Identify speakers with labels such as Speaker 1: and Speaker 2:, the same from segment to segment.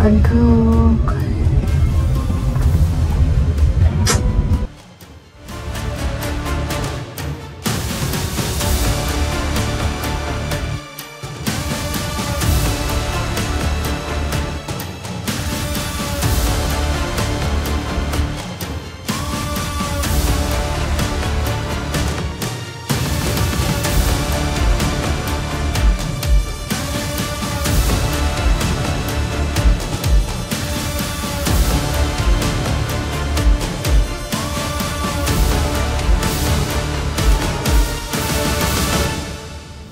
Speaker 1: Aduh.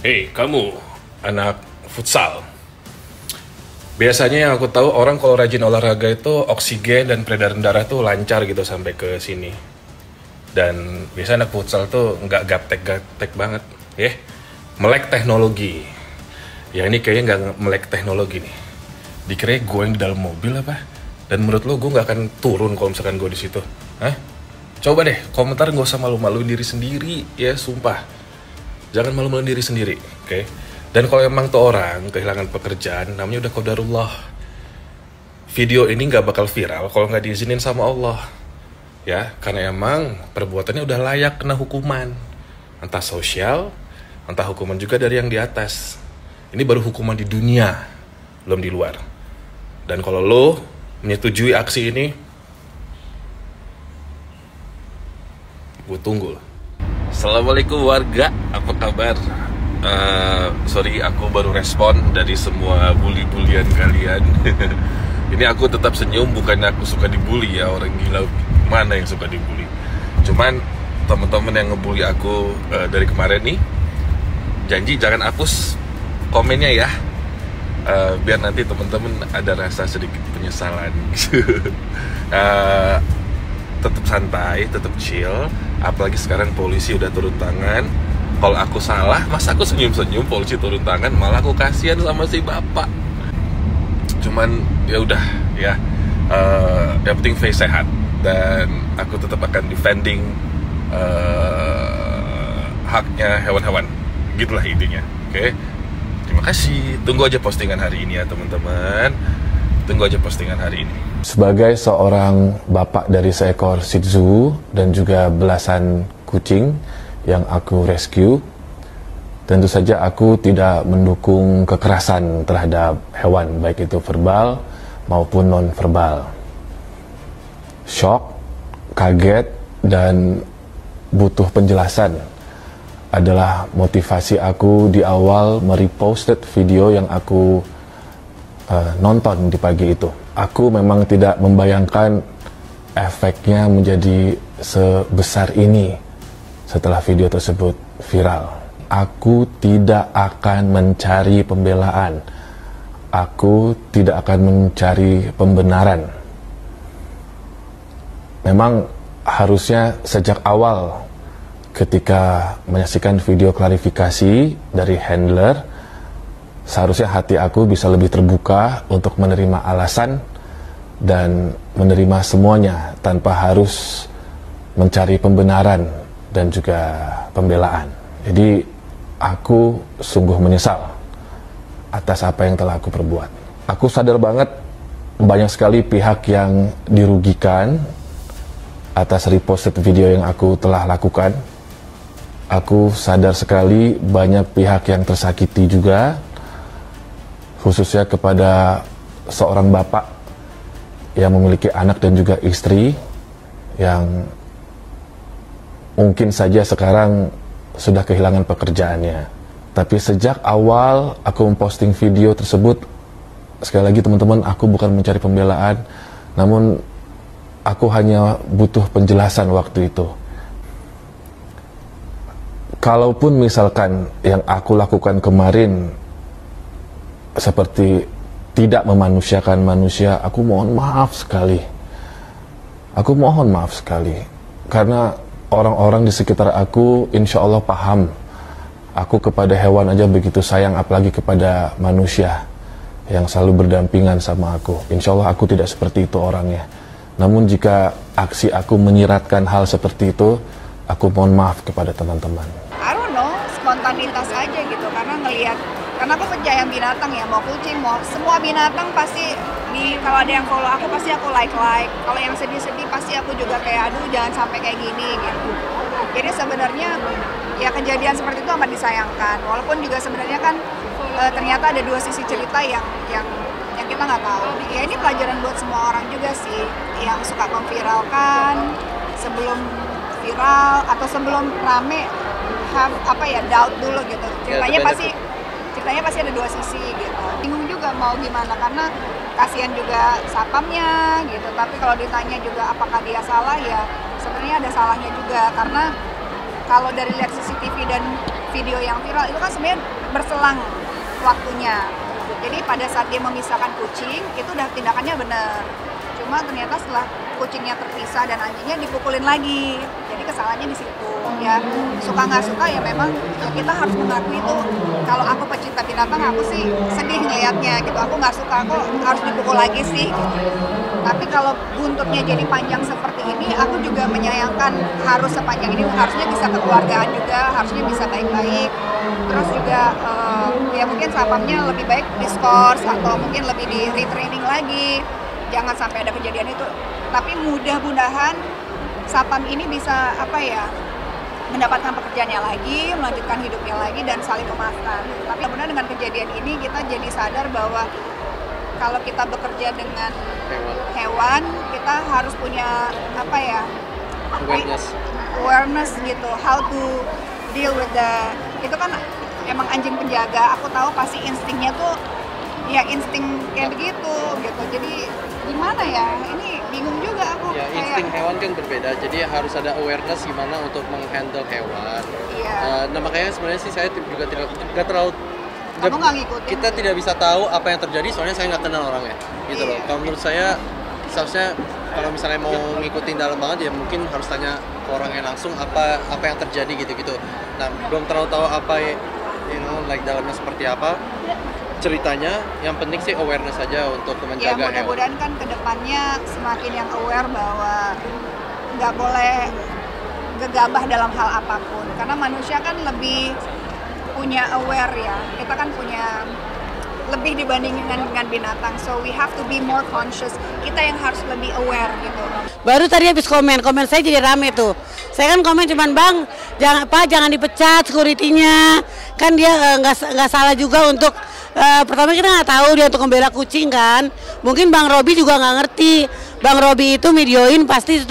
Speaker 2: Hei, kamu anak futsal. Biasanya yang aku tahu orang kalau rajin olahraga itu oksigen dan peredaran darah tuh lancar gitu sampai ke sini. Dan biasanya anak futsal tuh nggak gaptek-gaptek banget, ya. Melek teknologi. Ya ini kayaknya nggak melek teknologi nih. Dikira gue yang di dalam mobil apa? Dan menurut lo gue nggak akan turun kalau misalkan gue di situ? Hah? Coba deh komentar, nggak usah malu-maluin diri sendiri, ya sumpah. Jangan malu-maluin diri sendiri, oke? Dan kalau emang tuh orang kehilangan pekerjaan, namanya udah qadarullah. Video ini nggak bakal viral kalau nggak diizinin sama Allah, ya? Karena emang perbuatannya udah layak kena hukuman, entah sosial, entah hukuman juga dari yang di atas. Ini baru hukuman di dunia, belum di luar. Dan kalau lo menyetujui aksi ini, gue tunggu. Assalamualaikum warga, apa kabar? Sorry, aku baru respon dari semua bully-bulian kalian. Ini aku tetap senyum, bukannya aku suka dibully ya, orang gila mana yang suka dibully. Cuman teman-teman yang ngebully aku dari kemarin nih, janji jangan hapus komennya ya, biar nanti teman-teman ada rasa sedikit penyesalan. Tetap santai, tetap chill. Apalagi sekarang polisi udah turun tangan. Kalau aku salah, masa aku senyum-senyum polisi turun tangan, malah aku kasihan sama si bapak. Cuman ya udah ya, yang penting face sehat. Dan aku tetap akan defending haknya hewan-hewan. Gitulah intinya, oke? Terima kasih. Tunggu aja postingan hari ini ya teman-teman. Tunggu aja postingan hari ini.
Speaker 3: Sebagai seorang bapak dari seekor Shih Tzu dan juga belasan kucing yang aku rescue, tentu saja aku tidak mendukung kekerasan terhadap hewan, baik itu verbal maupun non-verbal. Shock, kaget, dan butuh penjelasan adalah motivasi aku di awal mereposted video yang aku nonton di pagi itu. Aku memang tidak membayangkan efeknya menjadi sebesar ini setelah video tersebut viral. Aku tidak akan mencari pembelaan. Aku tidak akan mencari pembenaran. Memang harusnya sejak awal ketika menyaksikan video klarifikasi dari handler, seharusnya hati aku bisa lebih terbuka untuk menerima alasan dan menerima semuanya tanpa harus mencari pembenaran dan juga pembelaan. Jadi aku sungguh menyesal atas apa yang telah aku perbuat. Aku sadar banget banyak sekali pihak yang dirugikan atas reposted video yang aku telah lakukan. Aku sadar sekali banyak pihak yang tersakiti juga, khususnya kepada seorang bapak yang memiliki anak dan juga istri yang mungkin saja sekarang sudah kehilangan pekerjaannya. Tapi sejak awal aku memposting video tersebut, sekali lagi teman-teman, aku bukan mencari pembelaan, namun aku hanya butuh penjelasan waktu itu. Kalaupun misalkan yang aku lakukan kemarin seperti tidak memanusiakan manusia, aku mohon maaf sekali. Aku mohon maaf sekali. Karena orang-orang di sekitar aku insya Allah paham. Aku kepada hewan aja begitu sayang, apalagi kepada manusia yang selalu berdampingan sama aku. Insya Allah aku tidak seperti itu orangnya. Namun jika aksi aku menyiratkan hal seperti itu, aku mohon maaf kepada teman-teman.
Speaker 4: I don't know, spontanitas aja gitu, karena ngelihat
Speaker 1: Karena aku penyayang binatang ya, mau kucing, mau semua binatang pasti kalau ada yang follow aku pasti aku like. Kalau yang sedih-sedih pasti aku juga kayak aduh jangan sampai kayak gini gitu. Jadi sebenarnya ya kejadian seperti itu amat disayangkan. Walaupun juga sebenarnya kan ternyata ada dua sisi cerita yang kita nggak tahu. Ya ini pelajaran buat semua orang juga sih yang suka memviralkan sebelum viral atau sebelum rame doubt dulu gitu. Ceritanya pasti ada dua sisi gitu. Bingung juga mau gimana karena kasihan juga satpamnya gitu. Tapi kalau ditanya juga apakah dia salah ya sebenarnya ada salahnya juga karena kalau dari lihat CCTV dan video yang viral itu kan sebenarnya berselang waktunya. Jadi pada saat dia memisahkan kucing itu udah tindakannya benar. Cuma ternyata setelah kucingnya terpisah dan anjingnya dipukulin lagi. Jadi kesalahannya di situ ya. Suka nggak suka ya memang ya kita harus mengakui itu. Kalau aku pecinta binatang aku sih sedih ngelihatnya gitu. Aku nggak suka, aku harus dipukul lagi sih. Tapi kalau buntutnya jadi panjang seperti ini, aku juga menyayangkan harus sepanjang ini. Harusnya bisa kekeluargaan juga, harusnya bisa baik-baik. Terus juga ya mungkin satpamnya lebih baik diskors atau mungkin lebih di retraining lagi. Jangan sampai ada kejadian itu. Tapi mudah-mudahan satpam ini bisa mendapatkan pekerjaannya lagi, melanjutkan hidupnya lagi dan saling memaafkan. Tapi mudah-mudahan dengan kejadian ini kita jadi sadar bahwa kalau kita bekerja dengan hewan kita harus punya awareness gitu, how to deal with itu kan emang anjing penjaga. Aku tahu pasti instingnya tuh ya insting kayak begitu gitu. Jadi gimana ya? Ini bingung juga aku.
Speaker 4: Ya insting hewan kan berbeda. Jadi harus ada awareness gimana untuk menghandle hewan.
Speaker 1: Iya.
Speaker 4: Nah makanya sebenarnya sih saya juga tidak terlalu.
Speaker 1: Kamu nggak ngikutin?
Speaker 4: Kita tidak bisa tahu apa yang terjadi soalnya saya nggak kenal orangnya. Gitu loh. Kalau menurut saya seharusnya kalau misalnya mau ngikutin dalam banget ya mungkin harus tanya ke orangnya langsung apa yang terjadi gitu. Nah belum terlalu tahu apa dalamnya seperti apa ceritanya. Yang penting sih awareness saja untuk menjaga hewan.
Speaker 1: Ya mudah-mudahan kan kedepannya semakin yang aware bahwa nggak boleh gegabah dalam hal apapun. Karena manusia kan lebih punya aware ya. Kita kan punya lebih dibandingkan dengan binatang. So we have to be more conscious. Kita yang harus lebih aware gitu.
Speaker 5: Baru tadi habis komen saya jadi rame tuh. Saya kan komen cuman bang, jangan dipecat security-nya. Kan dia nggak salah juga untuk pertama kita nggak tahu dia untuk membela kucing kan. Mungkin Bang Robi juga nggak ngerti. Bang Robi itu videoin pasti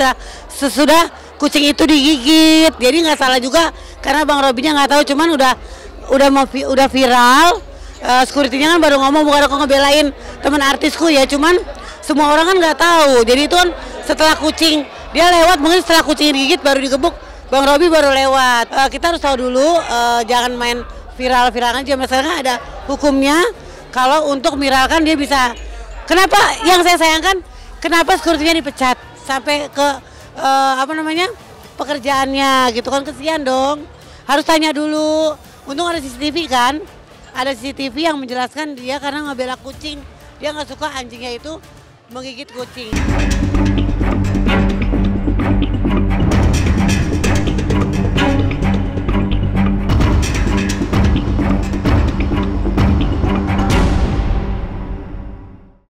Speaker 5: sesudah kucing itu digigit. Jadi nggak salah juga karena Bang Robinya nggak tahu. Cuman udah viral. Security-nya kan baru ngomong, bukan aku ngebelain teman artisku ya. Cuman semua orang kan nggak tahu. Jadi itu kan setelah kucing dia lewat, mungkin setelah kucing digigit baru digebuk, Bang Robi baru lewat. Kita harus tahu dulu, jangan main viral-viral aja. Masalahnya ada hukumnya. Kalau untuk viralkan dia bisa. Kenapa yang saya sayangkan, kenapa security-nya dipecat sampai ke pekerjaannya gitu kan, kesian dong. Harus tanya dulu. Untung ada CCTV kan. Ada CCTV yang menjelaskan dia karena ngebela kucing. Dia nggak suka anjingnya itu menggigit kucing.